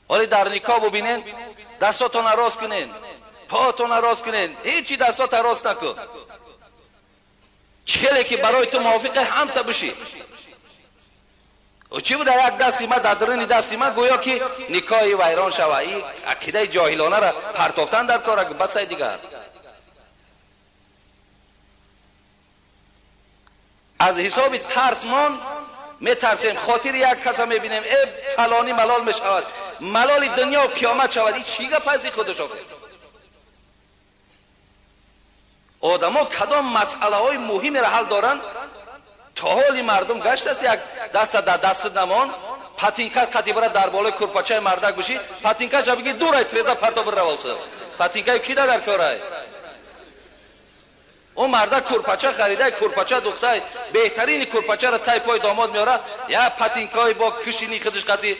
ولی در نکاح ببینین دستاتون راست کنین، پاتون راست کنین، هیچی دستات راست نکن. چهله که برای تو موافق هم تا بشی. و چی بوده یک دستی ما دادرین دستی ما گویا که نکاحی ویران شوه. این عقیده جاهلانه را پرتافتن در کار بس دیگر. از حساب ترسمان میترسیم خاطر یک کس میبینیم ای فلانی ملال میشود، ملال دنیا و قیامت شود. این چی گپ از خودش آخه؟ آدما کدام مسئله های مهم را حل دارن تا حالی مردم گشت است یک دست در دست نمان پاتینکا قطی برای در بالای کورپاچه مردک بشی پاتینکا جا بگی دور ای تریزا پرتا بر روالسه پاتینکا کی در کاره اون مرده کورپاچه خریده، کورپاچه دختای بهترین کورپاچه را تای پای داماد میاره یا پاتینکای با کشینی خودش قطی